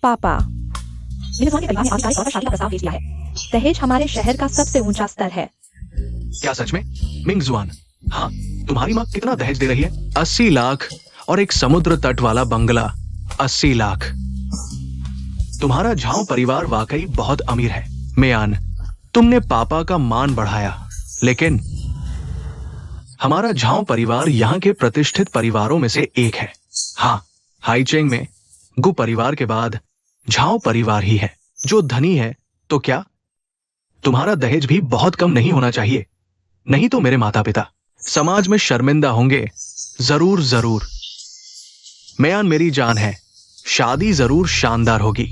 पापा, मेरे सोने के परिवार ने आधिकारिक तौर पर शादी का प्रस्ताव भेज दिया है। दहेज हमारे शहर का सबसे ऊंचा स्तर है। क्या सच में? मिंग जुआन, हाँ, तुम्हारी माँ कितना दहेज दे रही है? 80 लाख और एक समुद्र तट वाला बंगला। 80 लाख। तुम्हारा झाओ परिवार वाकई बहुत अमीर है मेयान। तुमने पापा का मान बढ़ाया, लेकिन हमारा झाओ परिवार यहाँ के प्रतिष्ठित परिवारों में से एक है। हाँ, हाईचेंग में गु परिवार के बाद झाओ परिवार ही है जो धनी है। तो क्या तुम्हारा दहेज भी बहुत कम नहीं होना चाहिए? नहीं तो मेरे माता पिता समाज में शर्मिंदा होंगे। जरूर जरूर मेयान मेरी जान है, शादी जरूर शानदार होगी।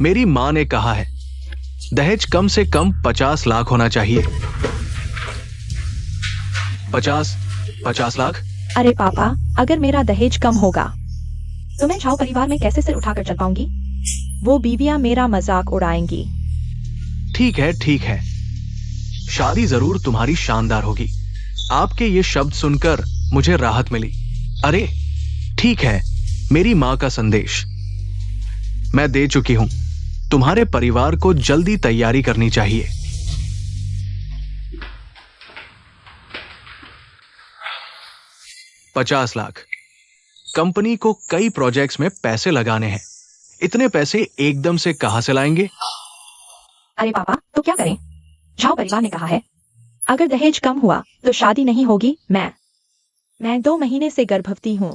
मेरी मां ने कहा है दहेज कम से कम 50 लाख होना चाहिए। 50 लाख? अरे पापा, अगर मेरा दहेज कम होगा तो मैं झाओ परिवार में कैसे सिर उठाकर चल पाऊंगी? वो बीवियां मेरा मजाक उड़ाएंगी। ठीक है, ठीक है, शादी जरूर तुम्हारी शानदार होगी। आपके ये शब्द सुनकर मुझे राहत मिली। अरे ठीक है, मेरी मां का संदेश मैं दे चुकी हूं। तुम्हारे परिवार को जल्दी तैयारी करनी चाहिए। $50 लाख। कंपनी को कई प्रोजेक्ट्स में पैसे लगाने हैं। इतने पैसे एकदम से कहां से लाएंगे? अरे पापा, तो क्या करें? झाओ परिवार ने कहा है अगर दहेज कम हुआ तो शादी नहीं होगी। मैं 2 महीने से गर्भवती हूँ।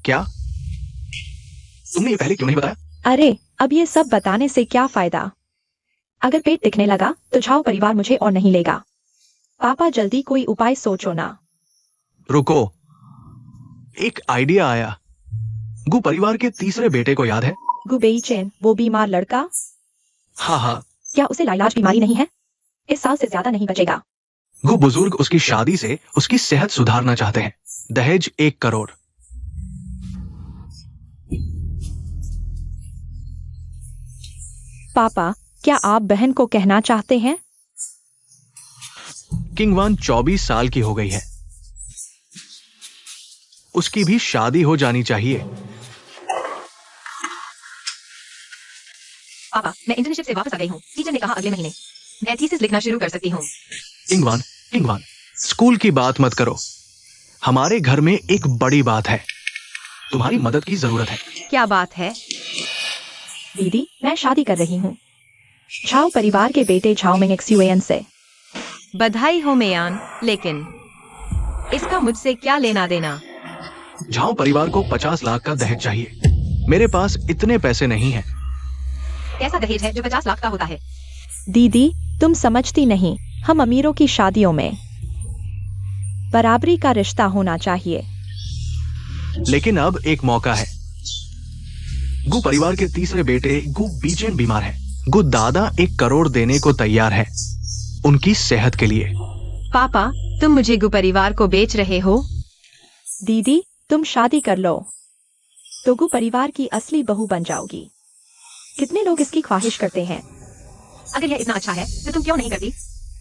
क्या? तुमने ये पहले क्यों नहीं बताया? अरे अब ये सब बताने से क्या फायदा? अगर पेट दिखने लगा तो झाओ परिवार मुझे और नहीं लेगा। पापा जल्दी कोई उपाय सोचो ना। रुको, एक आइडिया आया। गु परिवार के तीसरे बेटे को याद है? गु बेईचेन, वो बीमार लड़का। हाँ हाँ। क्या उसे लाइलाज बीमारी नहीं है? इस साल से ज्यादा नहीं बचेगा। गु बुजुर्ग उसकी शादी से उसकी सेहत सुधारना चाहते हैं। दहेज 1 करोड़। पापा, क्या आप बहन को कहना चाहते हैं? किंगवान 24 साल की हो गई है, उसकी भी शादी हो जानी चाहिए। पापा, मैं इंटर्नशिप से वापस आ गई हूँ। टीचर ने कहा अगले महीने मैं थीसिस लिखना शुरू कर सकती हूँ। किंगवान, स्कूल की बात मत करो। हमारे घर में एक बड़ी बात है, तुम्हारी मदद की जरूरत है। क्या बात है? दीदी, मैं शादी कर रही हूँ झाओ परिवार के बेटे झाओ मिंग एक्सयूएन से। बधाई हो मेयान, लेकिन इसका मुझसे क्या लेना देना? झाओ परिवार को 50 लाख का दहेज चाहिए। मेरे पास इतने पैसे नहीं हैं। कैसा दहेज है जो 50 लाख का होता है? दीदी, तुम समझती नहीं, हम अमीरों की शादियों में बराबरी का रिश्ता होना चाहिए। लेकिन अब एक मौका है। गु परिवार के तीसरे बेटे गु बीचेन बीमार है। गु दादा 1 करोड़ देने को तैयार है उनकी सेहत के लिए। पापा, तुम मुझे गु परिवार को बेच रहे हो? दीदी, तुम शादी कर लो तो गु परिवार की असली बहू बन जाओगी। कितने लोग इसकी ख्वाहिश करते हैं। अगर यह इतना अच्छा है तो तुम क्यों नहीं करती?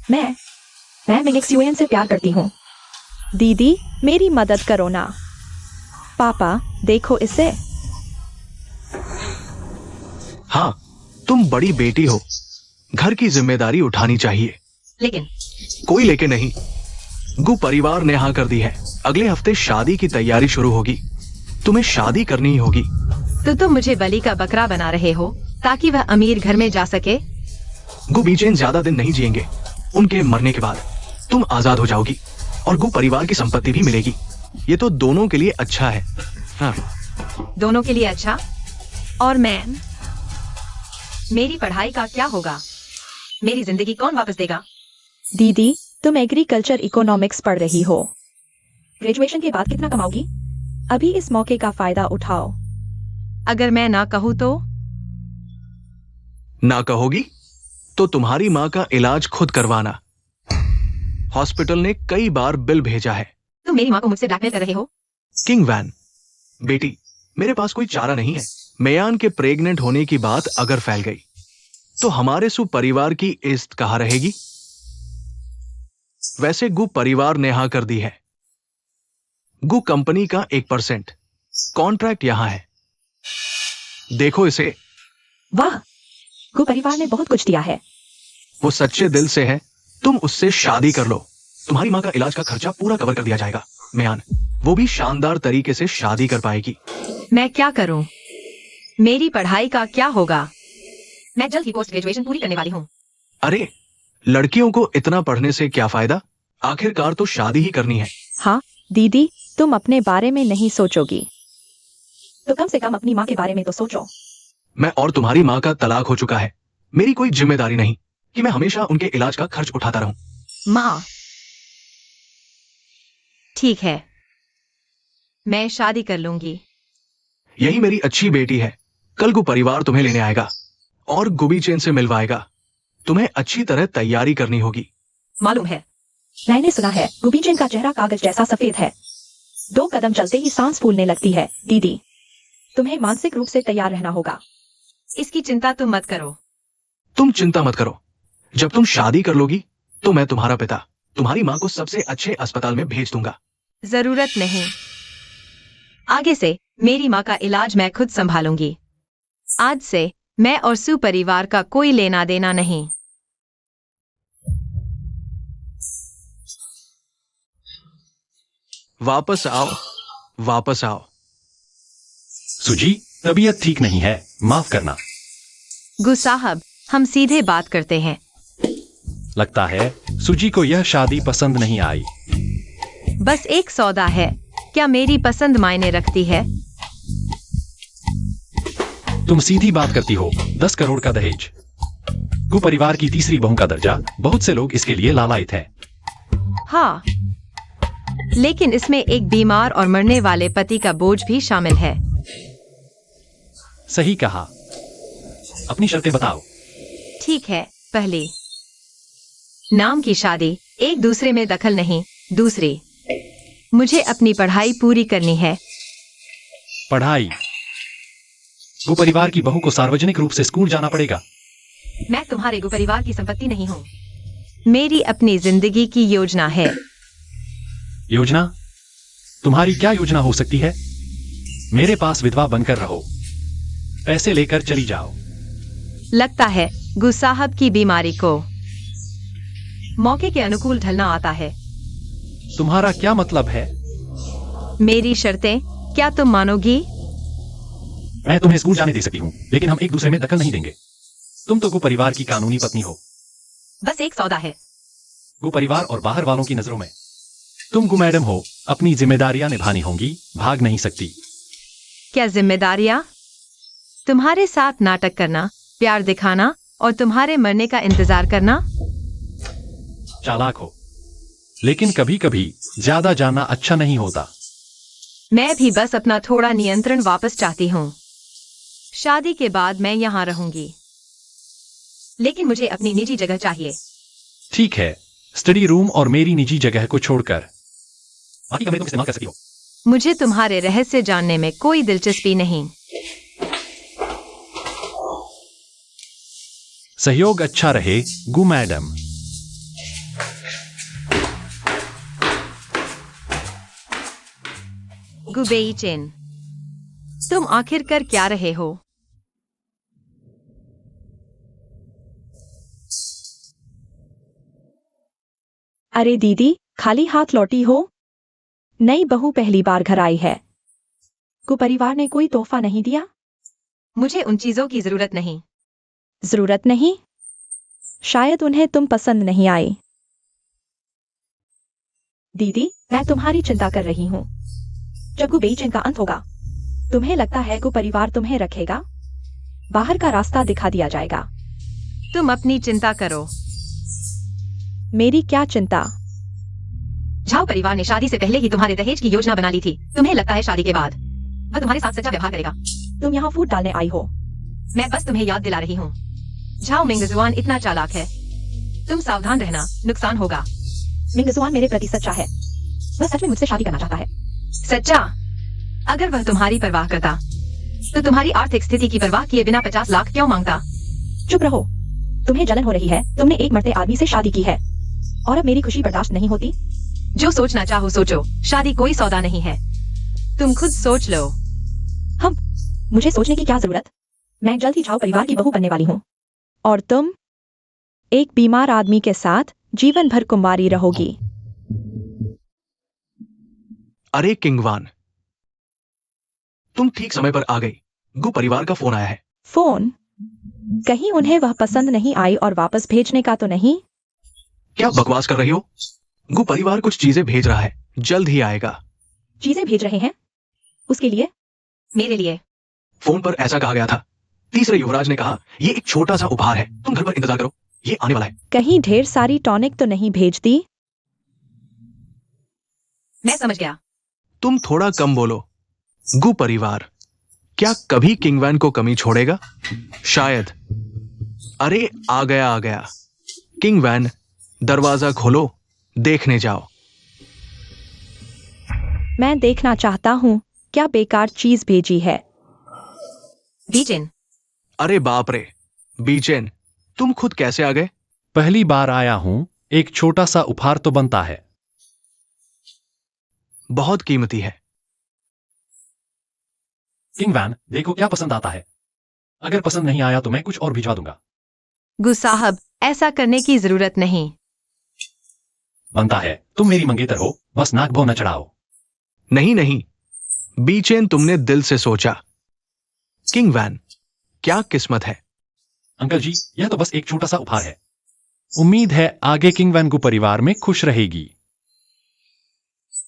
मैं मिंग एक्सयूएन से प्यार करती हूँ। दीदी, मेरी मदद करो ना। पापा, देखो इसे। हाँ, तुम बड़ी बेटी हो, घर की जिम्मेदारी उठानी चाहिए। लेकिन कोई लेके नहीं, गु परिवार ने हाँ कर दी है। अगले हफ्ते शादी की तैयारी शुरू होगी। तुम्हें शादी करनी ही होगी। तो तुम मुझे बलि का बकरा बना रहे हो ताकि वह अमीर घर में जा सके? गु बीचेन ज्यादा दिन नहीं जिएंगे। उनके मरने के बाद तुम आजाद हो जाओगी और गु परिवार की संपत्ति भी मिलेगी। ये तो दोनों के लिए अच्छा है। हाँ। दोनों के लिए अच्छा? और मैं? मेरी पढ़ाई का क्या होगा? मेरी जिंदगी कौन वापस देगा? दीदी, तुम एग्रीकल्चर इकोनॉमिक्स पढ़ रही हो। ग्रेजुएशन के बाद कितना कमाओगी? अभी इस मौके का फायदा उठाओ। अगर मैं ना कहूँ तो? ना कहोगी तो तुम्हारी माँ का इलाज खुद करवाना। हॉस्पिटल ने कई बार बिल भेजा है। तुम मेरी माँ को मुझसे ब्लैकमेल कर रहे हो? किंगवान, बेटी, मेरे पास कोई चारा नहीं है। मेयान के प्रेग्नेंट होने की बात अगर फैल गई तो हमारे सु परिवार की इज्जत कहाँ रहेगी? वैसे गु परिवार ने हाँ कर दी है। गु कंपनी का 1%। कॉन्ट्रैक्ट यहां है, देखो इसे। वाह, गु परिवार ने बहुत कुछ दिया है। वो सच्चे दिल से है, तुम उससे शादी कर लो। तुम्हारी माँ का इलाज का खर्चा पूरा कवर कर दिया जाएगा। मेयान, वो भी शानदार तरीके से शादी कर पाएगी। मैं क्या करूं? मेरी पढ़ाई का क्या होगा? मैं जल्द ही पोस्ट ग्रेजुएशन पूरी करने वाली हूँ। अरे, लड़कियों को इतना पढ़ने से क्या फायदा? आखिरकार तो शादी ही करनी है। हाँ दीदी, तुम अपने बारे में नहीं सोचोगी तो कम से कम अपनी माँ के बारे में तो सोचो। मैं और तुम्हारी माँ का तलाक हो चुका है। मेरी कोई जिम्मेदारी नहीं कि मैं हमेशा उनके इलाज का खर्च उठाता रहूं। माँ, ठीक है, मैं शादी कर लूंगी। यही मेरी अच्छी बेटी है। कल को परिवार तुम्हें लेने आएगा और गुबी चेन से मिलवाएगा। तुम्हें अच्छी तरह तैयारी करनी होगी। मालूम है। मैंने सुना है गुबीचन का चेहरा कागज जैसा सफेद है। 2 कदम चलते ही सांस फूलने लगती है। दीदी, तुम्हें मानसिक रूप से तैयार रहना होगा। इसकी चिंता तुम मत करो। तुम चिंता मत करो। जब तुम शादी कर लोगी तो मैं तुम्हारा पिता तुम्हारी माँ को सबसे अच्छे अस्पताल में भेज दूंगा। जरूरत नहीं। आगे से मेरी माँ का इलाज मैं खुद संभालूंगी। आज से मैं और सु परिवार का कोई लेना देना नहीं। वापस आओ, वापस आओ। सुजी, तबीयत ठीक नहीं है, माफ करना। गु साहब, हम सीधे बात करते हैं। लगता है सुजी को यह शादी पसंद नहीं आई। बस एक सौदा है, क्या मेरी पसंद मायने रखती है? तुम सीधी बात करती हो। 10 करोड़ का दहेज, गु परिवार की तीसरी बहू का दर्जा, बहुत से लोग इसके लिए लालायित हैं। हाँ, लेकिन इसमें एक बीमार और मरने वाले पति का बोझ भी शामिल है। सही कहा। अपनी शर्तें बताओ। ठीक है, पहली, नाम की शादी, एक दूसरे में दखल नहीं। दूसरी, मुझे अपनी पढ़ाई पूरी करनी है। पढ़ाई? गु परिवार की बहू को सार्वजनिक रूप से स्कूल जाना पड़ेगा। मैं तुम्हारे गु परिवार की संपत्ति नहीं हूँ। मेरी अपनी जिंदगी की योजना है। योजना? तुम्हारी क्या योजना हो सकती है? मेरे पास विधवा बनकर रहो, पैसे लेकर चली जाओ। लगता है गु साहब की बीमारी को मौके के अनुकूल ढलना आता है। तुम्हारा क्या मतलब है? मेरी शर्तें क्या तुम मानोगी? मैं तुम्हें स्कूल जाने दे सकती हूँ, लेकिन हम एक दूसरे में दखल नहीं देंगे। तुम तो गु परिवार की कानूनी पत्नी हो। बस एक सौदा है। गु परिवार और बाहर वालों की नजरों में तुम गु मैडम हो, अपनी जिम्मेदारियां निभानी होंगी, भाग नहीं सकती। क्या जिम्मेदारियां? तुम्हारे साथ नाटक करना, प्यार दिखाना और तुम्हारे मरने का इंतजार करना। चालाक हो, लेकिन कभी कभी ज्यादा जानना अच्छा नहीं होता। मैं भी बस अपना थोड़ा नियंत्रण वापस चाहती हूँ। शादी के बाद मैं यहाँ रहूंगी, लेकिन मुझे अपनी निजी जगह चाहिए। ठीक है, स्टडी रूम और मेरी निजी जगह को छोड़कर बाकी कमरे तुम इस्तेमाल कर सकती हो। मुझे तुम्हारे रहस्य जानने में कोई दिलचस्पी नहीं। सहयोग अच्छा रहे गु मैडम। गुबेई चेन, तुम आखिर कर क्या रहे हो? अरे दीदी, खाली हाथ लौटी हो? नई बहू पहली बार घर आई है। गु परिवार ने कोई तोहफा नहीं दिया? मुझे उन चीजों की जरूरत नहीं। जरूरत नहीं? शायद उन्हें तुम पसंद नहीं आई। दीदी, मैं तुम्हारी चिंता कर रही हूँ। जब गु बेईचैन का अंत होगा, तुम्हें लगता है गु परिवार तुम्हें रखेगा? बाहर का रास्ता दिखा दिया जाएगा। तुम अपनी चिंता करो। मेरी क्या चिंता? झाओ परिवार ने शादी से पहले ही तुम्हारे दहेज की योजना बना ली थी। तुम्हें लगता है शादी के बाद वह तुम्हारे साथ सच्चा व्यवहार करेगा? तुम यहाँ फूट डालने आई हो। मैं बस तुम्हें याद दिला रही हूँ। झाओ मिंगजुआन इतना चालाक है, तुम सावधान रहना, नुकसान होगा। मिंगजुआन मेरे प्रति सच्चा है। वह सच में मुझसे शादी करना चाहता है। सच्चा? अगर वह तुम्हारी परवाह करता तो तुम्हारी आर्थिक स्थिति की परवाह किए बिना 50 लाख क्यों मांगता? चुप रहो। तुम्हें जलन हो रही है। तुमने एक मरते आदमी से शादी की है और अब मेरी खुशी बर्दाश्त नहीं होती। जो सोचना चाहो सोचो, शादी कोई सौदा नहीं है। तुम खुद सोच लो। मुझे सोचने की क्या जरूरत। मैं जल्द ही झाओ परिवार की बहू बनने वाली हूँ। और तुम एक बीमार आदमी के साथ जीवन भर कुंवारी रहोगी। अरे किंगवान, तुम ठीक समय पर आ गई। गु परिवार का फोन आया है। फोन? कहीं उन्हें वह पसंद नहीं आई और वापस भेजने का तो नहीं? क्या बकवास कर रही हो? गु परिवार कुछ चीजें भेज रहा है, जल्द ही आएगा। चीजें भेज रहे हैं? उसके लिए? मेरे लिए। फोन पर ऐसा कहा गया था। तीसरे युवराज ने कहा, ये एक छोटा सा उपहार है, तुम घर पर इंतजार करो, ये आने वाला है। कहीं ढेर सारी टॉनिक तो नहीं भेज दी? मैं समझ गया। तुम थोड़ा कम बोलो। गु परिवार क्या कभी किंगवैन को कमी छोड़ेगा? शायद। अरे आ गया आ गया। किंगवैन, दरवाजा खोलो, देखने जाओ। मैं देखना चाहता हूँ। क्या बेकार चीज भेजी है? बीजिन। अरे बाप रे, बीचेन, तुम खुद कैसे आ गए? पहली बार आया हूं, एक छोटा सा उपहार तो बनता है। बहुत कीमती है। किंगवैन, देखो क्या पसंद आता है। अगर पसंद नहीं आया तो मैं कुछ और भिजवा दूंगा। गु साहब, ऐसा करने की जरूरत नहीं। बनता है, तुम मेरी मंगेतर हो, बस नाक भो न चढ़ाओ। नहीं नहीं, बीचेन, तुमने दिल से सोचा। किंगवैन, क्या किस्मत है। अंकल जी, यह तो बस एक छोटा सा उपहार है। उम्मीद है आगे किंगवैन को परिवार में खुश रहेगी।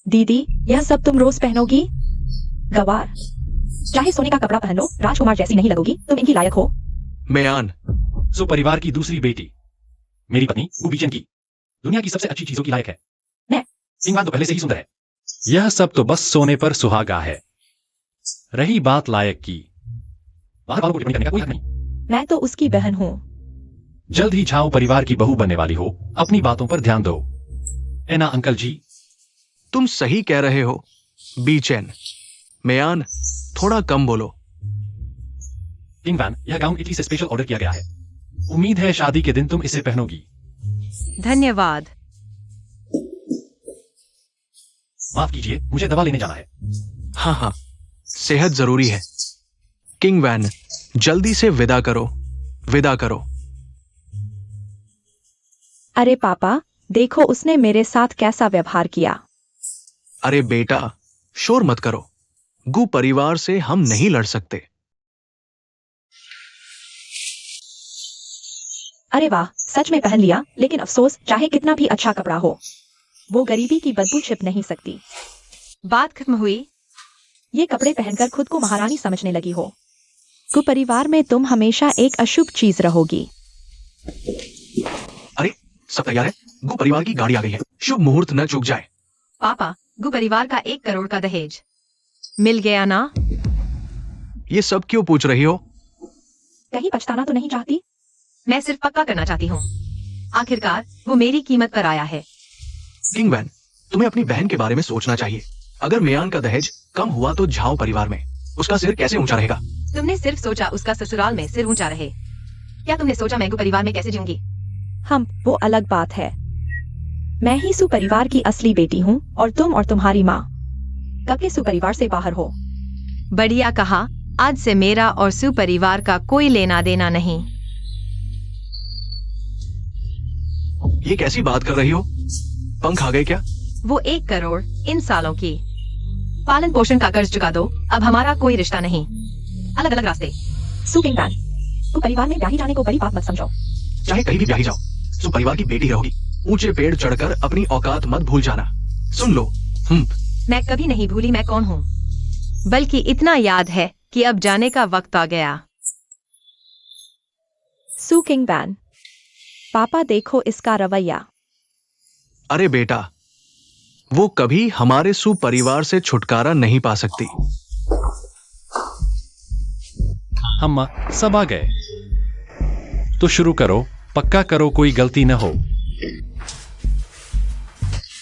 दीदी, यह सब तुम रोज पहनोगी? गवार, चाहे सोने का कपड़ा पहन लो, राजकुमार जैसी नहीं लगोगी। तुम इनकी लायक हो। मेयान, सो परिवार की दूसरी बेटी, मेरी पत्नी गुबीचन की दुनिया की सबसे अच्छी चीजों की लायक है। मैं? किंगवैन तो पहले से ही सुंदर है। यह सब तो बस सोने पर सुहागा है। रही बात लायक की, बाहर वालों को टिप्पणी करने का कोई हक नहीं। मैं तो उसकी बहन हूँ। जल्द ही झाओ परिवार की बहू बनने वाली हो, अपनी बातों पर ध्यान दो। है ना अंकल जी? तुम सही कह रहे हो। बीचेन, मेयान, थोड़ा कम बोलो। किंगवैन, यह गाउन इटली से स्पेशल ऑर्डर किया गया है। उम्मीद है शादी के दिन तुम इसे पहनोगी। धन्यवाद। माफ कीजिए, मुझे दवा लेने जाना है। हाँ हाँ, सेहत जरूरी है। किंगवैन, जल्दी से विदा करो, विदा करो। अरे पापा, देखो उसने मेरे साथ कैसा व्यवहार किया। अरे बेटा, शोर मत करो। गु परिवार से हम नहीं लड़ सकते। अरे वाह, सच में पहन लिया। लेकिन अफसोस, चाहे कितना भी अच्छा कपड़ा हो, वो गरीबी की बदबू छिप नहीं सकती। बात खत्म हुई। ये कपड़े पहनकर खुद को महारानी समझने लगी हो। गु परिवार में तुम हमेशा एक अशुभ चीज रहोगी। अरे सब तैयार है, गु परिवार की गाड़ी आ गई है। शुभ मुहूर्त न चूक जाए। पापा, गु परिवार का 1 करोड़ का दहेज मिल गया ना? ये सब क्यों पूछ रही हो? कहीं पछताना तो नहीं चाहती? मैं सिर्फ पक्का करना चाहती हूँ। आखिरकार वो मेरी कीमत पर आया है। किंगवैन, तुम्हें अपनी बहन के बारे में सोचना चाहिए। अगर मेयान का दहेज कम हुआ तो झाओ परिवार में उसका सिर कैसे ऊंचा रहेगा? तुमने सिर्फ सोचा उसका ससुराल में सिर ऊंचा रहे। क्या तुमने सोचा मैं गु परिवार में कैसे जीऊंगी? वो अलग बात है। मैं ही सुपरिवार की असली बेटी हूँ और तुम और तुम्हारी माँ कब के सुपरिवार से बाहर हो। बढ़िया कहा। आज से मेरा और सुपरिवार का कोई लेना देना नहीं। ये कैसी बात कर रही हो? पंख आ गए क्या? वो 1 करोड़ इन सालों की पालन पोषण का कर्ज चुका दो। अब हमारा कोई रिश्ता नहीं, अलग अलग रास्ते। सु किंगवैन, तुम परिवार में ब्याही जाने को बड़ी बात मत समझो। चाहे कहीं भी ब्याही जाओ, सो परिवार की बेटी रहोगी। ऊंचे पेड़ चढ़कर अपनी औकात मत भूल जाना। सुन लो। मैं कभी नहीं भूली मैं कौन हूँ, बल्कि इतना याद है कि अब जाने का वक्त आ गया। सु किंगवैन, पापा देखो इसका रवैया। अरे बेटा, वो कभी हमारे सुपरिवार से छुटकारा नहीं पा सकती। हम सब आ गए, तो शुरू करो। पक्का करो कोई गलती न हो।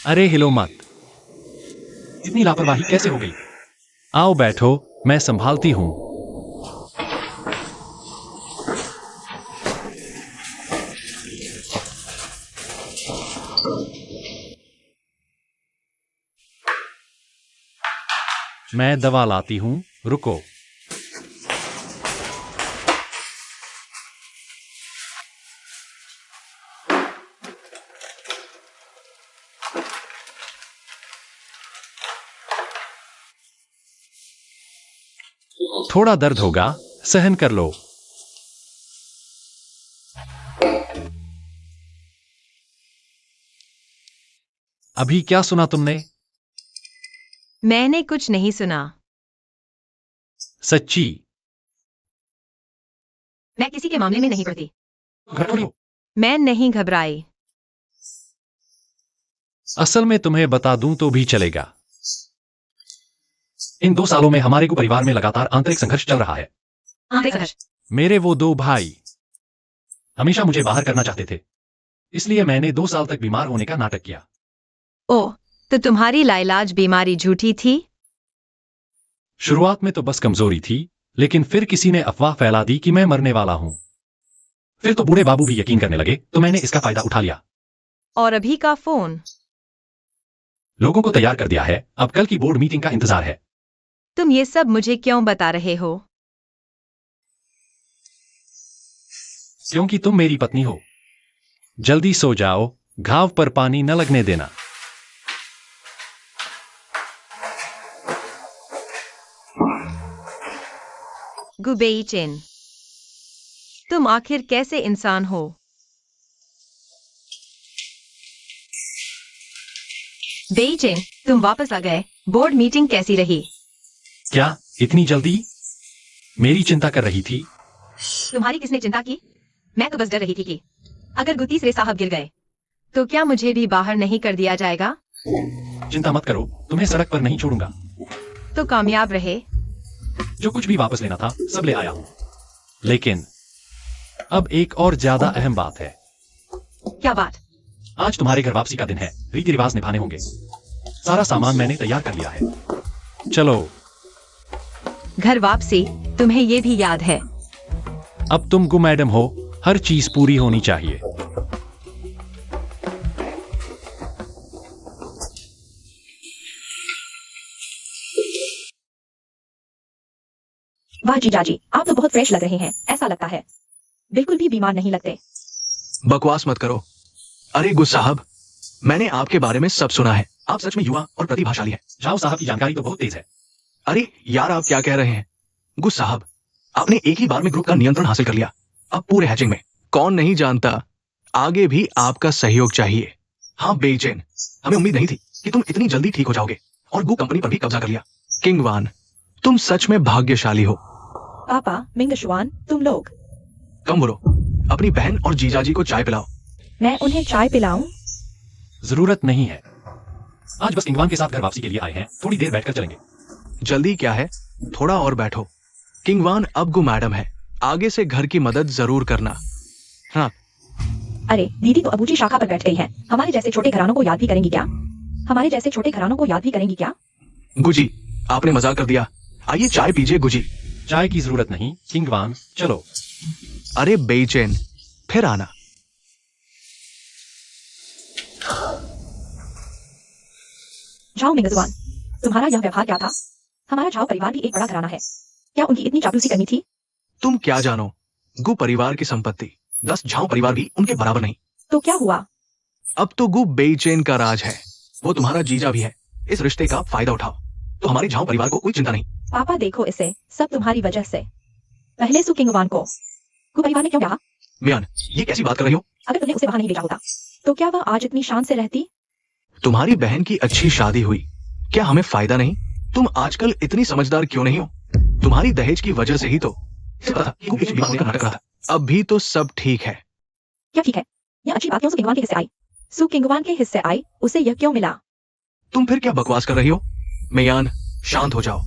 अरे हिलो मत, इतनी लापरवाही कैसे हो गई? आओ बैठो, मैं संभालती हूं। मैं दवा लाती हूं, रुको। थोड़ा दर्द होगा, सहन कर लो। अभी क्या सुना तुमने? मैंने कुछ नहीं सुना। सच्ची? मैं किसी के मामले में नहीं पड़ती। घबराओ। मैं नहीं घबराई। असल में तुम्हें बता दूं तो भी चलेगा। इन 2 सालों में हमारे को परिवार में लगातार आंतरिक संघर्ष चल रहा है। आंतरिक संघर्ष? मेरे वो 2 भाई हमेशा मुझे बाहर करना चाहते थे, इसलिए मैंने 2 साल तक बीमार होने का नाटक किया। ओह, तो तुम्हारी लाइलाज बीमारी झूठी थी? शुरुआत में तो बस कमजोरी थी, लेकिन फिर किसी ने अफवाह फैला दी कि मैं मरने वाला हूं। फिर तो बूढ़े बाबू भी यकीन करने लगे, तो मैंने इसका फायदा उठा लिया। और अभी का फोन? लोगों को तैयार कर दिया है, अब कल की बोर्ड मीटिंग का इंतजार है। तुम ये सब मुझे क्यों बता रहे हो? क्योंकि तुम मेरी पत्नी हो। जल्दी सो जाओ, घाव पर पानी न लगने देना। गुबेइचेन, तुम आखिर कैसे इंसान हो? बेइचेन, तुम वापस आ गए। बोर्ड मीटिंग कैसी रही? क्या इतनी जल्दी? मेरी चिंता कर रही थी। तुम्हारी किसने चिंता की? मैं तो बस डर रही थी कि अगर गुतीसरे साहब गिर गए तो क्या मुझे भी बाहर नहीं कर दिया जाएगा? चिंता मत करो, तुम्हें सड़क पर नहीं छोड़ूंगा। तो कामयाब रहे। जो कुछ भी वापस लेना था सब ले आया हूं। लेकिन अब एक और ज्यादा अहम बात है। क्या बात? आज तुम्हारे घर वापसी का दिन है, रीति रिवाज निभाने होंगे। सारा सामान मैंने तैयार कर लिया है। चलो। घर वापसी? तुम्हें ये भी याद है? अब तुम गु मैडम हो, हर चीज पूरी होनी चाहिए। वाह जीजाजी, आप तो बहुत फ्रेश लग रहे हैं, ऐसा लगता है। बिल्कुल भी बीमार नहीं लगते। बकवास मत करो। अरे गुस साहब, मैंने आपके बारे में सब सुना है। आप सच में युवा और प्रतिभाशाली हैं। झाओ साहब की जानकारी तो बहुत तेज है। अरे यार, आप क्या कह रहे हैं? गुस साहब, आपने एक ही बार में ग्रुप का नियंत्रण हासिल कर लिया। अब पूरे हैचिंग में कौन नहीं जानता, आगे भी आपका सहयोग चाहिए। हाँ बेइचेन, हमें उम्मीद नहीं थी कि तुम इतनी जल्दी ठीक हो जाओगे और गु कंपनी पर भी कब्जा कर लिया। किंग वान, तुम सच में भाग्यशाली हो। पापा, मिंग शुआन, तुम लोग। कम बोलो, अपनी बहन और जीजाजी को चाय पिलाओ। मैं उन्हें चाय पिलाऊं? जरूरत नहीं है। आज बस इंगवान के साथ घर वापसी के लिए आए हैं, थोड़ी देर बैठकर चलेंगे। जल्दी क्या है, थोड़ा और बैठो। किंगवान अब गु मैडम है, आगे से घर की मदद जरूर करना। हाँ। अरे दीदी तो अबूजी शाखा पर बैठ गई है। हमारे जैसे छोटे घरानों को याद भी करेंगी क्या? हमारे जैसे छोटे घरानों को याद भी करेंगी क्या? गुजी, आपने मजाक कर दिया। आइए चाय पीजिए गुजी। चाय की जरूरत नहीं, किंगवान चलो। अरे बेइचेन, फिर आना। झाओ मिंगजुआन, तुम्हारा यह व्यवहार क्या था? हमारा झाओ परिवार भी एक बड़ा घराना है, क्या उनकी इतनी चापलूसी करनी थी? तुम क्या जानो, गु परिवार की संपत्ति 10 झाओ परिवार भी उनके बराबर नहीं। तो क्या हुआ? अब तो गु बेइचेन का राज है, वो तुम्हारा जीजा भी है। इस रिश्ते का फायदा उठाओ तो हमारे झाओ परिवार को कोई चिंता नहीं। पापा देखो, इसे सब तुम्हारी वजह से। पहले सु किंगवान को गु परिवार ने क्यों कहा? मियान, ये कैसी बात कर रही हो? अगर तुमने उसे वहां नहीं भेजा होता तो क्या वह आज इतनी शान से रहती? तुम्हारी बहन की अच्छी शादी हुई, क्या हमें फायदा नहीं? तुम आजकल इतनी समझदार क्यों नहीं हो? तुम्हारी दहेज की वजह से ही तो पता था कि गु बीच बीमार होने का नाटक रहा था। अब भी तो सब ठीक है। क्या ठीक है? यह अच्छी बात क्यों सु किंगवान के हिस्से आई? सु किंगवान के हिस्से आई, उसे यह क्यों मिला? तुम फिर क्या बकवास कर रही हो? मियान, शांत हो जाओ।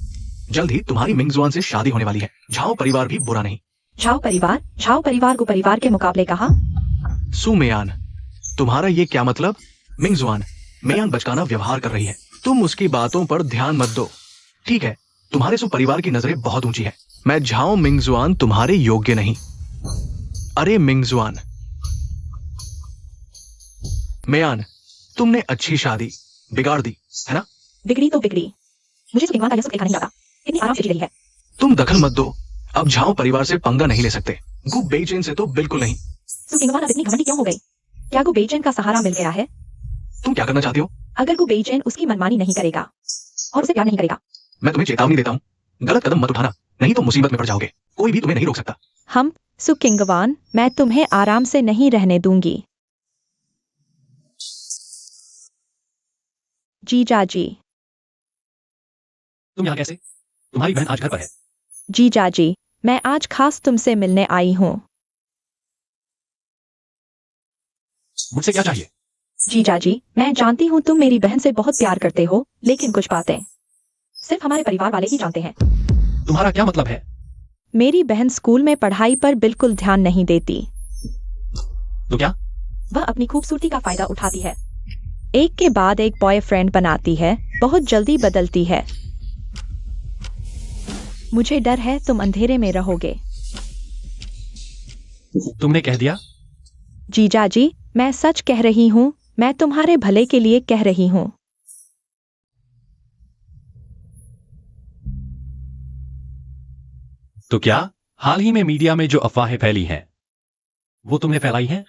जल्द ही तुम्हारी मिंगजुआन से शादी होने वाली है। झाओ परिवार भी बुरा नहीं। झाओ परिवार को परिवार के मुकाबले कहा? सु मियान, तुम्हारा ये क्या मतलब? मिंगजुआन, मियान बचकाना व्यवहार कर रही है, तुम उसकी बातों पर ध्यान मत दो। ठीक है, तुम्हारे सु परिवार की नजरें बहुत ऊंची है। मैं झाओ मिंगजुआन तुम्हारे योग्य नहीं। अरे मिंगजुआन, मियान, तुमने अच्छी शादी बिगाड़ दी है ना? बिगड़ी तो बिगड़ी, मुझे सु किंगवान का यह सब देखा नहीं आता। इतनी आराम से जी रही है। तुम दखल मत दो। अब झाओ परिवार से पंगा नहीं ले सकते। गु बेइचेन से तो बिल्कुल नहीं। सु किंगवान अब इतनी घमंडी क्यों हो गई? क्या गु बेइचेन का सहारा मिल गया है? तुम क्या करना चाहती हो? अगर गु बेइचेन उसकी मनमानी नहीं करेगा और उसे प्यार नहीं करेगा, मैं तुम्हें चेतावनी देता हूँ, गलत कदम मत उठाना। नहीं तो मुसीबत में पड़ जाओगे। कोई भी तुम्हें नहीं रोक सकता। हम सुकिंगवान, मैं तुम्हें आराम से नहीं रहने दूंगी। जीजाजी, तुम यहाँ कैसे? तुम्हारी बहन आज घर पर है। जीजाजी, मैं आज खास तुमसे मिलने आई हूँ। मुझसे क्या चाहिए? जीजाजी, मैं जानती हूँ तुम मेरी बहन से बहुत प्यार करते हो, लेकिन कुछ बातें सिर्फ हमारे परिवार वाले ही जानते हैं। तुम्हारा क्या मतलब है? मेरी बहन स्कूल में पढ़ाई पर बिल्कुल ध्यान नहीं देती। तो क्या? वह अपनी खूबसूरती का फायदा उठाती है। एक के बाद एक बॉयफ्रेंड बनाती है, बहुत जल्दी बदलती है। मुझे डर है तुम अंधेरे में रहोगे। तुमने कह दिया? जीजाजी, मैं सच कह रही हूँ, मैं तुम्हारे भले के लिए कह रही हूँ। तो क्या हाल ही में मीडिया में जो अफवाहें फैली हैं वो तुमने फैलाई हैं?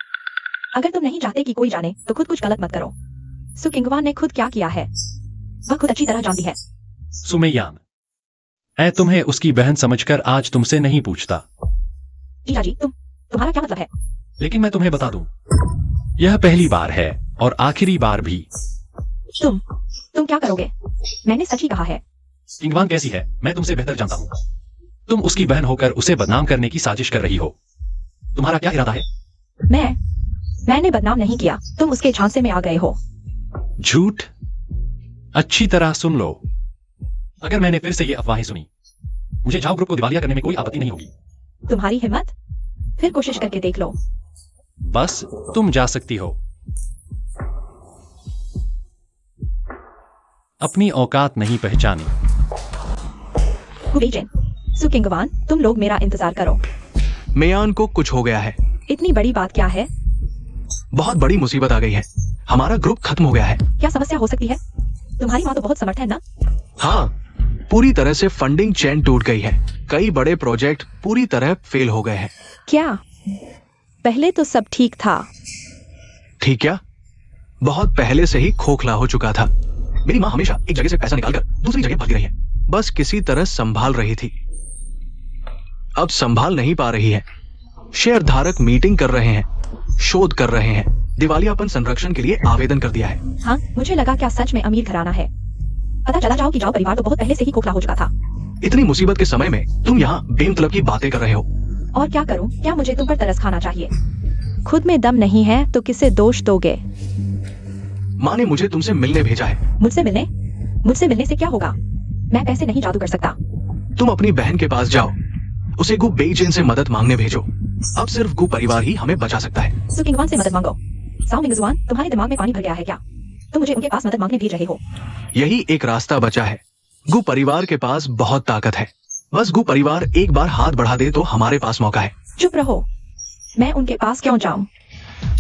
अगर तुम नहीं चाहते कि कोई जाने तो खुद कुछ गलत मत करो। सुकिंगवा ने खुद क्या किया है वह खुद अच्छी तरह जानती है। सुमैयान, मैं तुम्हें उसकी बहन समझकर आज तुमसे नहीं पूछता। जीजाजी, तुम्हारा क्या मतलब है? लेकिन मैं तुम्हें बता दूं, यह पहली बार है और आखिरी बार भी। तुम क्या करोगे? मैंने सच ही कहा है। किंगवान कैसी है मैं तुमसे बेहतर जानता हूं। तुम उसकी बहन होकर उसे बदनाम करने की साजिश कर रही हो। तुम्हारा क्या इरादा है? मैंने बदनाम नहीं किया, तुम उसके झांसे में आ गए हो। झूठ। अच्छी तरह सुन लो, अगर मैंने फिर से ये अफवाहें सुनी, मुझे झाओ ग्रुप को दिवालिया करने में कोई आपत्ति नहीं होगी। तुम्हारी हिम्मत? फिर कोशिश करके देख लो। बस तुम जा सकती हो। अपनी औकात नहीं पहचानी। गुबेजन, सुकिंगवान, तुम लोग मेरा इंतजार करो। मेयान को कुछ हो गया है। इतनी बड़ी बात क्या है? बहुत बड़ी मुसीबत आ गई है। हमारा ग्रुप खत्म हो गया है। क्या समस्या हो सकती है? तुम्हारी माँ तो बहुत समर्थ है ना? हाँ, पूरी तरह से फंडिंग चेन टूट गई है। कई बड़े प्रोजेक्ट पूरी तरह फेल हो गए हैं। क्या? पहले तो सब ठीक था। ठीक क्या? बहुत पहले से ही खोखला हो चुका था। मेरी माँ हमेशा एक जगह से पैसा निकालकर दूसरी जगह भागी रही है, बस किसी तरह संभाल रही थी। अब संभाल नहीं पा रही है। शेयर धारक मीटिंग कर रहे हैं, शोध कर रहे हैं, दिवालियापन संरक्षण के लिए आवेदन कर दिया है। हाँ, मुझे लगा क्या सच में अमीर घराना है। पता चला जाओ कि जाओ परिवार तो बहुत पहले से ही खोखला हो चुका था। इतनी मुसीबत के समय में तुम यहाँ बेमतलब की बातें कर रहे हो। और क्या करूं? क्या मुझे तुम पर तरस खाना चाहिए? खुद में दम नहीं है तो किसे दोष दोगे? माँ ने मुझे तुमसे मिलने भेजा है। मुझसे मिलने से क्या होगा? मैं पैसे नहीं जादू कर सकता। तुम अपनी बहन के पास जाओ, उसे गु बेइजिन से मदद मांगने भेजो। अब सिर्फ गु परिवार ही हमें बचा सकता है। सुकिंगवान से मदद मांगो। साओ मिंगजुआन, तुम्हारे दिमाग में पानी भर गया है क्या? तुम मुझे उनके पास मदद मांगने भेज रहे हो? यही एक रास्ता बचा है। गु परिवार के पास बहुत ताकत है। बस गु परिवार एक बार हाथ बढ़ा दे तो हमारे पास मौका है। चुप रहो। मैं उनके पास क्यों जाऊं?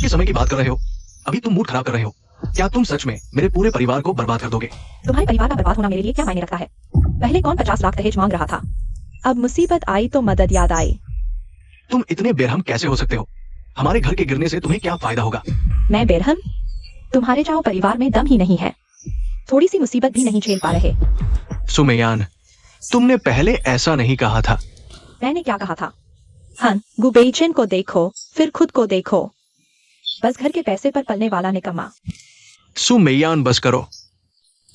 किस समय की बात कर रहे हो? अभी तुम मूड खराब कर रहे हो। क्या तुम सच में मेरे पूरे परिवार को बर्बाद कर दोगे? तुम्हारे परिवार का बर्बाद होना मेरे लिए क्या मायने रखता है? पहले कौन 50 लाख दहेज मांग रहा था, अब मुसीबत आई तो मदद याद आई। तुम इतने बेरहम कैसे हो सकते हो? हमारे घर के गिरने से तुम्हें क्या फायदा होगा? मैं बेरहम? तुम्हारे जाओ परिवार में दम ही नहीं है, थोड़ी सी मुसीबत भी नहीं झेल पा रहे। सुमैयान, तुमने पहले ऐसा नहीं कहा था। मैंने क्या कहा था? हन, गुबेचन को देखो, फिर खुद को देखो। बस घर के पैसे पर पलने वाला निकम्मा। सुमैयान, बस करो।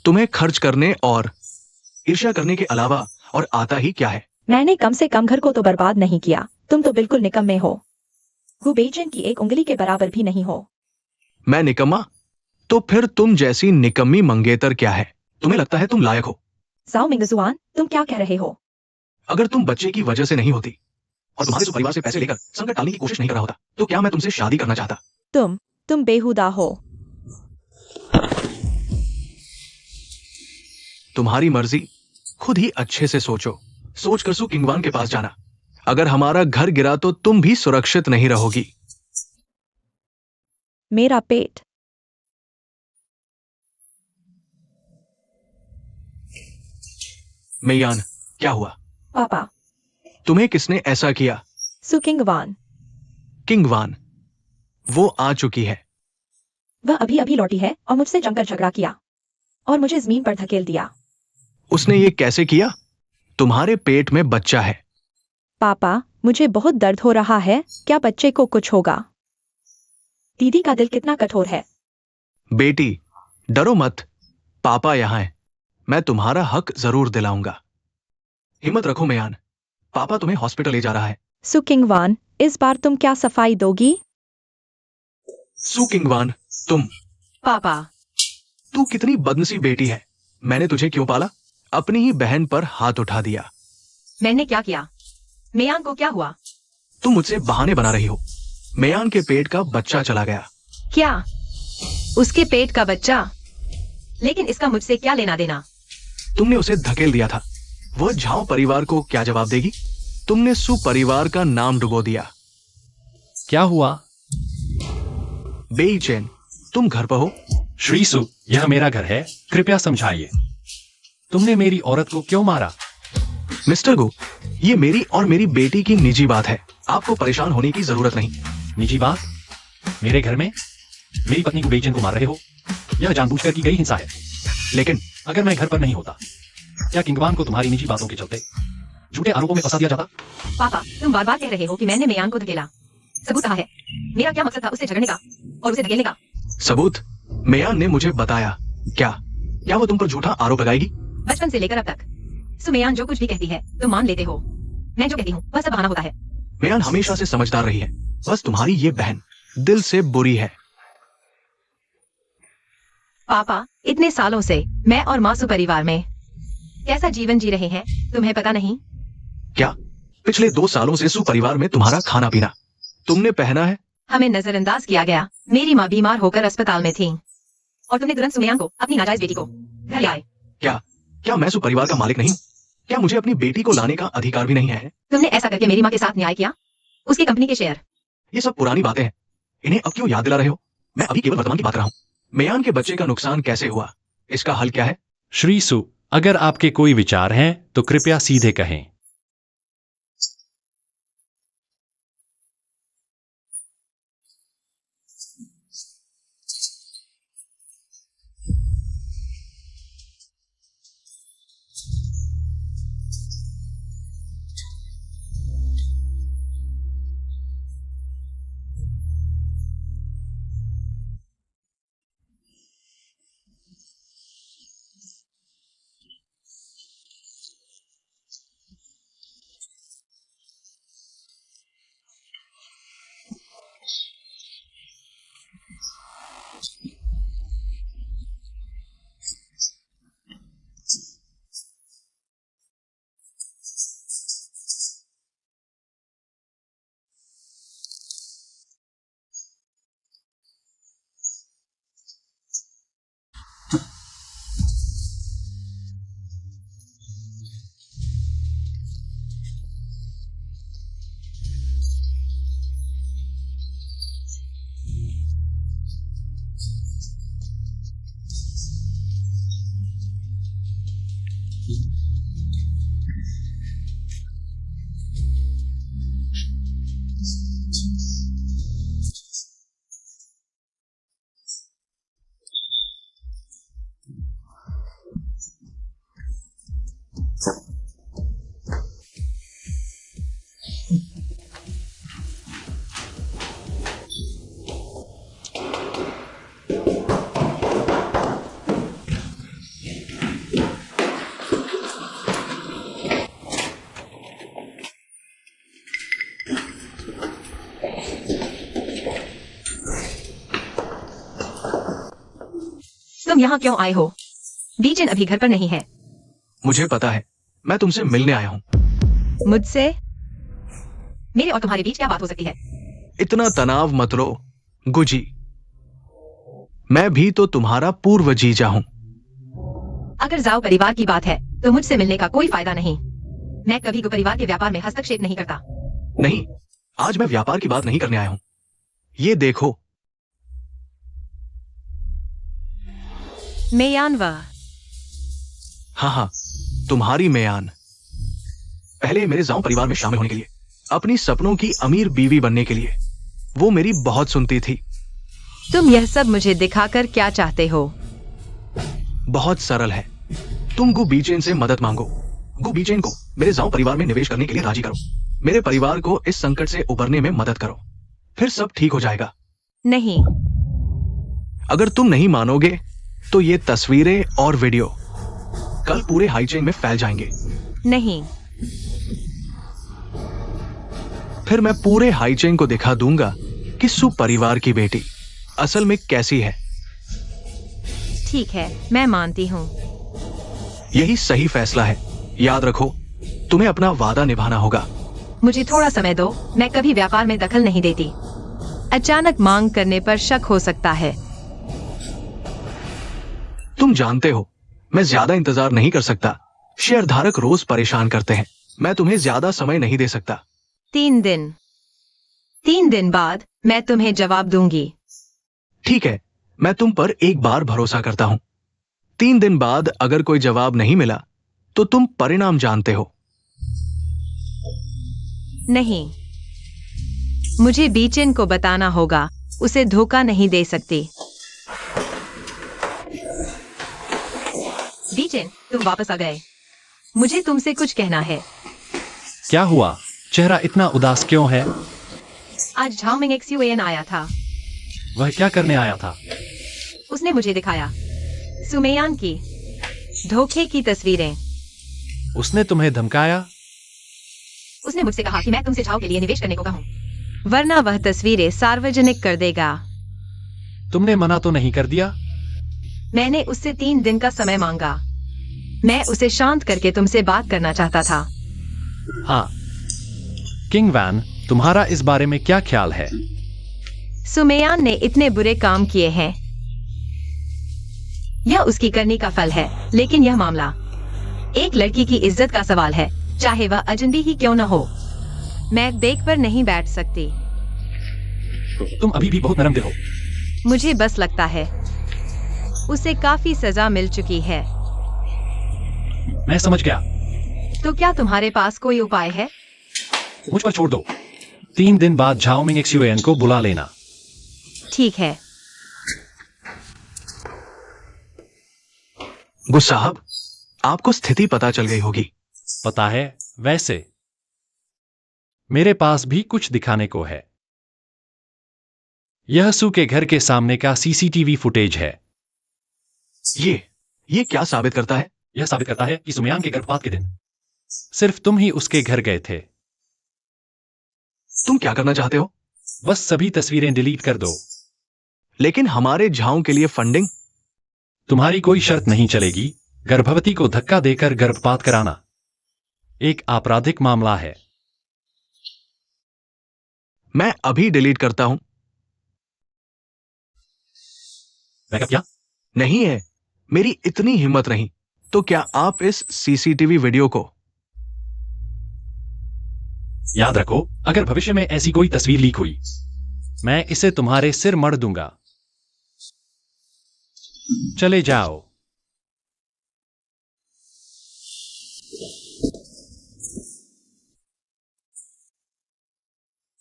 तुम्हें खर्च करने और ईर्ष्या करने के अलावा और आता ही क्या है? मैंने कम से कम घर को तो बर्बाद नहीं किया। तुम तो बिल्कुल निकम्मे हो। गुबेचन की एक उंगली के बराबर भी नहीं हो। मैं निकम्मा? तो फिर तुम जैसी निकम्मी मंगेतर क्या है? तुम्हें लगता है तुम लायक हो? साओ मिंगजुआन, तुम क्या कह रहे हो? अगर तुम बच्चे की वजह से नहीं होती और तुम्हारे से परिवार से पैसे लेकर संकट टालने की कोशिश नहीं कर रहा होता तो क्या मैं तुमसे शादी करना चाहता? तुम बेहुदा हो। तुम्हारी मर्जी, खुद ही अच्छे से सोचो। सोच कर सुकिंगवान के पास जाना। अगर हमारा घर गिरा तो तुम भी सुरक्षित नहीं रहोगी। मेरा पेट। मेयान, क्या हुआ? पापा। तुम्हें किसने ऐसा किया? सुकिंगवान। किंगवान? वो आ चुकी है। वह अभी अभी लौटी है और मुझसे जमकर झगड़ा किया और मुझे जमीन पर धकेल दिया। उसने ये कैसे किया? तुम्हारे पेट में बच्चा है। पापा, मुझे बहुत दर्द हो रहा है, क्या बच्चे को कुछ होगा? दीदी का दिल कितना कठोर है। बेटी, डरो मत, पापा यहाँ हैं। मैं तुम्हारा हक जरूर दिलाऊंगा। हिम्मत रखो मेयान, पापा तुम्हें हॉस्पिटल ले जा रहा है। सु किंगवान, इस बार तुम क्या सफाई दोगी? सु किंगवान, तुम पापा, तू कितनी बदनसीब बेटी है। मैंने तुझे क्यों पाला? अपनी ही बहन पर हाथ उठा दिया। मैंने क्या किया? मेयान को क्या हुआ? तुम मुझसे बहाने बना रही हो। मेयान के पेट का बच्चा चला गया। क्या? उसके पेट का बच्चा? लेकिन इसका मुझसे क्या लेना देना? तुमने उसे धकेल दिया था। वह झाओ परिवार को क्या जवाब देगी? तुमने सु परिवार का नाम डुबो दिया। क्या हुआ? बेईचैन, तुम घर पर हो? श्री सु, यह मेरा घर है, कृपया समझाइए। तुमने मेरी औरत को क्यों मारा? मिस्टर गो, ये मेरी और मेरी बेटी की निजी बात है। आपको परेशान होने की जरूरत नहीं। निजी बात? मेरे घर में मेरी पत्नी को बेईचैन को मार रहे हो? यह जानबूझकर की गई हिंसा है। लेकिन अगर मैं घर पर नहीं होता, क्या किंगवान को तुम्हारी निजी बातों के चलते झूठे आरोपों में फंसा दिया जाता? पापा, तुम बार बार कह रहे हो कि मैंने मेयान को धकेला। सबूत कहाँ है? मेरा क्या मकसद था उससे झगड़ने का और उसे धकेलने का? सबूत मेयान ने मुझे बताया। क्या वो तुम पर झूठा आरोप लगाएगी? बचपन से लेकर अब तक सुमेयान जो कुछ भी कहती है तुम मान लेते हो। मैं जो कहती हूँ बस अब बहाना होता है। मेयान हमेशा से समझदार रही है, बस तुम्हारी ये बहन दिल से बुरी है। पापा, इतने सालों से मैं और मासू परिवार में कैसा जीवन जी रहे हैं तुम्हें पता नहीं? क्या पिछले 2 सालों से सु परिवार में तुम्हारा खाना पीना तुमने पहना है? हमें नजरअंदाज किया गया। मेरी माँ बीमार होकर अस्पताल में थी और तुमने तुरंत सुमेयान को, अपनी नाजायज बेटी को, घर ले आए। क्या मैं सु परिवार का मालिक नहीं? क्या मुझे अपनी बेटी को लाने का अधिकार भी नहीं है? तुमने ऐसा करके मेरी माँ के साथ न्याय किया। उसकी कंपनी के शेयर। ये सब पुरानी बातें हैं, इन्हें अब क्यों याद दिला रहे हो? मैं अभी केवल वर्तमान की बात कर रहा हूँ। मेयान के बच्चे का नुकसान कैसे हुआ, इसका हल क्या है? श्री सु, अगर आपके कोई विचार हैं तो कृपया सीधे कहें। तुम यहाँ क्यों आए हो? बीचन अभी घर पर नहीं है। मुझे पता है, मैं तुमसे मिलने आया हूँ। मुझसे? मेरे और तुम्हारे बीच क्या बात हो सकती है? इतना तनाव मत लो गुजी, मैं भी तो तुम्हारा पूर्व जीजा हूँ। अगर जाओ परिवार की बात है तो मुझसे मिलने का कोई फायदा नहीं। मैं कभी परिवार के व्यापार में हस्तक्षेप नहीं करता। नहीं, आज मैं व्यापार की बात नहीं करने आया हूँ। ये देखो। मेयान वा। हाँ, तुम्हारी मेयान। पहले मेरे जाओ परिवार में शामिल होने के लिए, अपनी सपनों की अमीर बीवी बनने के लिए। वो मेरी बहुत सुनती थी। तुम यह सब मुझे दिखाकर क्या चाहते हो? बहुत सरल है, तुम गु बीचेन से मदद मांगो। गु बीचेन को मेरे जाओ परिवार में निवेश करने के लिए राजी करो। मेरे परिवार को इस संकट से उबरने में मदद करो, फिर सब ठीक हो जाएगा। नहीं। अगर तुम नहीं मानोगे तो ये तस्वीरें और वीडियो कल पूरे हाई चेन में फैल जाएंगे। नहीं। फिर मैं पूरे हाई चेन को दिखा दूंगा कि सु परिवार की बेटी असल में कैसी है। ठीक है, मैं मानती हूँ। यही सही फैसला है। याद रखो, तुम्हें अपना वादा निभाना होगा। मुझे थोड़ा समय दो, मैं कभी व्यापार में दखल नहीं देती। अचानक मांग करने पर शक हो सकता है। तुम जानते हो मैं ज्यादा इंतजार नहीं कर सकता। शेयरधारक रोज परेशान करते हैं। मैं तुम्हें ज्यादा समय नहीं दे सकता। 3 दिन। 3 दिन बाद मैं तुम्हें जवाब दूंगी। ठीक है, मैं तुम पर एक बार भरोसा करता हूं। 3 दिन बाद अगर कोई जवाब नहीं मिला तो तुम परिणाम जानते हो। नहीं, मुझे बीचेन को बताना होगा। उसे धोखा नहीं दे सकती। बीचेन, तुम वापस आ गए। मुझे तुमसे कुछ कहना है। क्या हुआ? चेहरा इतना उदास क्यों है? आज झाओमिंग XUAN आया था। वह क्या करने आया था? उसने मुझे दिखाया सुमेयान की धोखे की तस्वीरें। उसने तुम्हें धमकाया? उसने मुझसे कहा कि मैं तुमसे झाओ के लिए निवेश करने को कहूं, वरना वह तस्वीरें सार्वजनिक कर देगा। तुमने मना तो नहीं कर दिया? मैंने उससे 3 दिन का समय मांगा। मैं उसे शांत करके तुमसे बात करना चाहता था। हाँ। किंग वैन, तुम्हारा इस बारे में क्या ख्याल है? सुमेयान ने इतने बुरे काम किए हैं। यह उसकी करनी का फल है, लेकिन यह मामला एक लड़की की इज्जत का सवाल है, चाहे वह अजनबी ही क्यों न हो। मैं देख पर नहीं बैठ सकती। तुम अभी भी बहुत नरम दिल हो। मुझे बस लगता है उसे काफी सजा मिल चुकी है। मैं समझ गया। तो क्या तुम्हारे पास कोई उपाय है? मुझ पर छोड़ दो। 3 दिन बाद झाओमिंग XUAN को बुला लेना। ठीक है। गुस साहब, आपको स्थिति पता चल गई होगी। पता है, वैसे मेरे पास भी कुछ दिखाने को है। यह सू के घर के सामने का CCTV फुटेज है। ये क्या साबित करता है? यह साबित करता है कि सुमयान के गर्भपात के दिन सिर्फ तुम ही उसके घर गए थे। तुम क्या करना चाहते हो? बस सभी तस्वीरें डिलीट कर दो। लेकिन हमारे झाओं के लिए फंडिंग? तुम्हारी कोई शर्त नहीं चलेगी। गर्भवती को धक्का देकर गर्भपात कराना एक आपराधिक मामला है। मैं अभी डिलीट करता हूं। बैकअप क्या? नहीं है, मेरी इतनी हिम्मत नहीं। तो क्या आप इस CCTV वीडियो को? याद रखो, अगर भविष्य में ऐसी कोई तस्वीर लीक हुई, मैं इसे तुम्हारे सिर मढ़ दूंगा। चले जाओ।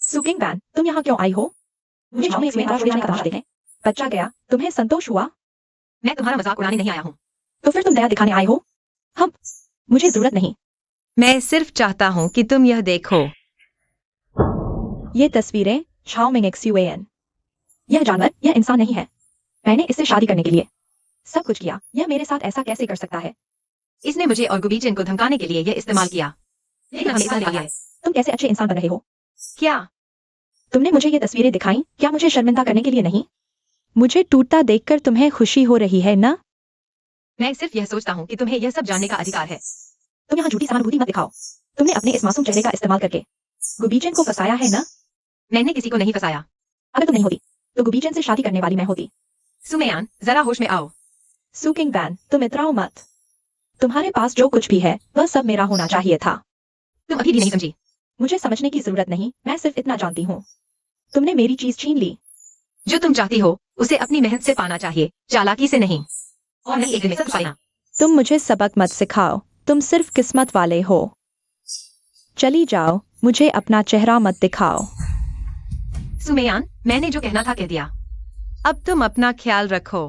सुकिंग बैन, तुम यहाँ क्यों आई हो? मुझे झाओ में इसमें तलाश का तमाशा देखने। बच्चा गया, तुम्हें संतोष हुआ? मैं तुम्हारा मजाक उड़ाने नहीं आया हूँ। तो फिर तुम दया दिखाने आए हो? हम मुझे जरूरत नहीं। मैं सिर्फ चाहता हूँ कि तुम यह देखो। ये तस्वीरें झाओमिंग XUAN। यह जानवर, यह इंसान नहीं है। मैंने इससे शादी करने के लिए सब कुछ किया। यह मेरे साथ ऐसा कैसे कर सकता है? इसने मुझे और गुबीचन को धमकाने के लिए यह इस्तेमाल किया। लेकिन हमें इतना दिया है। तुम कैसे अच्छे इंसान बन रहे हो? क्या? तुमने मुझे ये तस्वीरें दिखाई, क्या मुझे शर्मिंदा करने के लिए नहीं? मुझे टूटता देखकर तुम्हें खुशी हो रही है ना? मैं सिर्फ यह सोचता हूँ कि तुम्हें यह सब जानने का अधिकार है। तुम यहाँ झूठी सहानुभूति मत दिखाओ। तुमने अपने इस मासूम चेहरे का इस्तेमाल करके गुबीचन को फंसाया है ना? मैंने किसी को नहीं फंसाया। अगर तुम नहीं होती तो गुबीचन से शादी करने वाली मैं होती। सुमेयान, जरा होश में आओ। सुकिंग बैन, तुम इतराओ मत। तुम्हारे पास जो कुछ भी है वह सब मेरा होना चाहिए था। तुम अभी भी नहीं समझी। मुझे समझने की जरूरत नहीं, मैं सिर्फ इतना जानती हूँ। तुमने मेरी चीज छीन ली। जो तुम चाहती हो उसे अपनी मेहनत से पाना चाहिए, चालाकी से नहीं। और नहीं एक दिन में सब पाना। तुम मुझे सबक मत सिखाओ, तुम सिर्फ किस्मत वाले हो। चली जाओ, मुझे अपना चेहरा मत दिखाओ। सुमेयान, मैंने जो कहना था कह दिया। अब तुम अपना ख्याल रखो।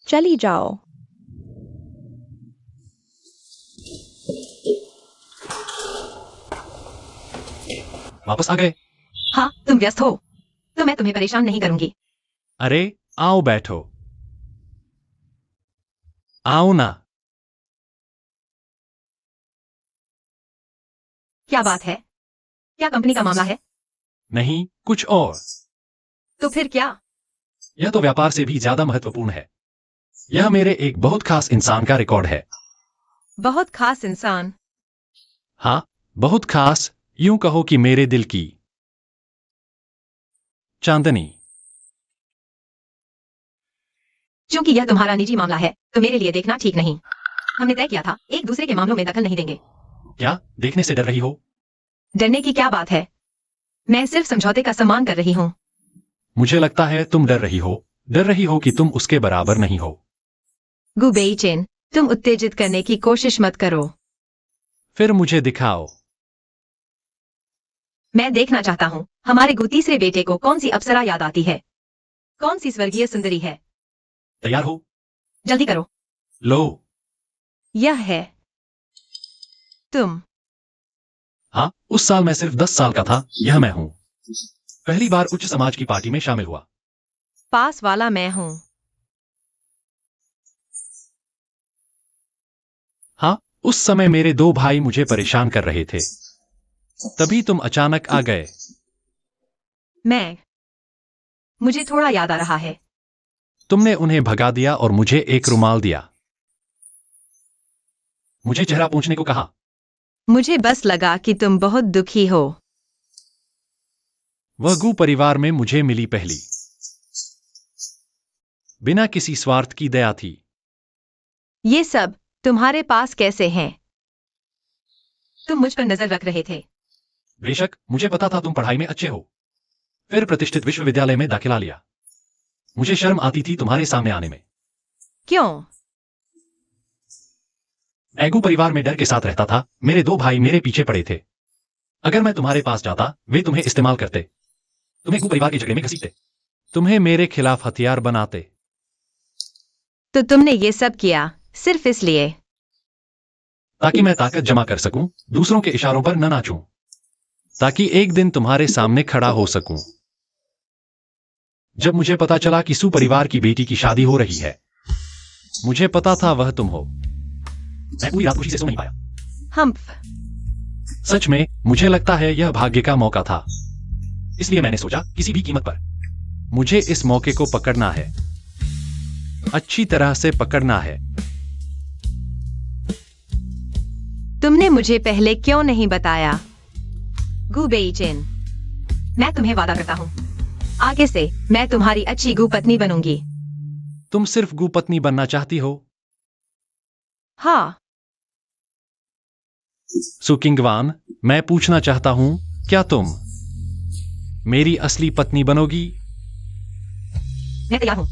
चली जाओ। वापस आ गए। हाँ, तुम व्यस्त हो तो मैं तुम्हें परेशान नहीं करूंगी। अरे आओ बैठो। आओ ना। क्या बात है? क्या कंपनी का मामला है? नहीं, कुछ और। तो फिर क्या? यह तो व्यापार से भी ज्यादा महत्वपूर्ण है। यह मेरे एक बहुत खास इंसान का रिकॉर्ड है। बहुत खास इंसान? हाँ, बहुत खास। यूं कहो कि मेरे दिल की चांदनी। क्योंकि यह तुम्हारा निजी मामला है तो मेरे लिए देखना ठीक नहीं। हमने तय किया था एक दूसरे के मामलों में दखल नहीं देंगे। क्या देखने से डर रही हो? डरने की क्या बात है? मैं सिर्फ समझौते का सम्मान कर रही हूँ। मुझे लगता है तुम डर रही हो। डर रही हो कि तुम उसके बराबर नहीं हो। गु बेईचेन, तुम उत्तेजित करने की कोशिश मत करो। फिर मुझे दिखाओ। मैं देखना चाहता हूँ हमारे गु तीसरे बेटे को कौन सी अप्सरा याद आती है। कौन सी स्वर्गीय सुंदरी है। तैयार हो? जल्दी करो। लो। यह है तुम। हाँ, उस साल मैं सिर्फ 10 साल का था। यह मैं हूँ। पहली बार उच्च समाज की पार्टी में शामिल हुआ। पास वाला मैं हूँ। हाँ, उस समय मेरे 2 भाई मुझे परेशान कर रहे थे। तभी तुम अचानक आ गए। मुझे थोड़ा याद आ रहा है। तुमने उन्हें भगा दिया और मुझे एक रुमाल दिया। मुझे चेहरा पोंछने को कहा। मुझे बस लगा कि तुम बहुत दुखी हो। वह गु परिवार में मुझे मिली पहली बिना किसी स्वार्थ की दया थी। ये सब तुम्हारे पास कैसे हैं? तुम मुझ पर नजर रख रहे थे। बेशक, मुझे पता था तुम पढ़ाई में अच्छे हो। फिर प्रतिष्ठित विश्वविद्यालय में दाखिला लिया। मुझे शर्म आती थी तुम्हारे सामने आने में। क्यों? मैं गु परिवार में डर के साथ रहता था। मेरे 2 भाई मेरे पीछे पड़े थे। अगर मैं तुम्हारे पास जाता, वे तुम्हें इस्तेमाल करते, तुम्हें गु परिवार के झगड़े में घसीटते, तुम्हें मेरे खिलाफ हथियार बनाते। तो तुमने ये सब किया सिर्फ इसलिए? ताकि मैं ताकत जमा कर सकूं, दूसरों के इशारों पर न नाचूं, ताकि एक दिन तुम्हारे सामने खड़ा हो सकूं। जब मुझे पता चला कि सु परिवार की बेटी की शादी हो रही है, मुझे पता था वह तुम हो। मैं पूरी रात खुशी से सो नहीं पाया। हम्फ। सच में, मुझे लगता है यह भाग्य का मौका था। इसलिए मैंने सोचा किसी भी कीमत पर मुझे इस मौके को पकड़ना है। अच्छी तरह से पकड़ना है। तुमने मुझे पहले क्यों नहीं बताया? गु बेईचेन, मैं तुम्हें वादा करता हूँ आगे से मैं तुम्हारी अच्छी गु पत्नी बनूंगी। तुम सिर्फ गु पत्नी बनना चाहती हो? हाँ। सुकिंगवान, मैं पूछना चाहता हूं, क्या तुम मेरी असली पत्नी बनोगी? मैं तैयार हूँ।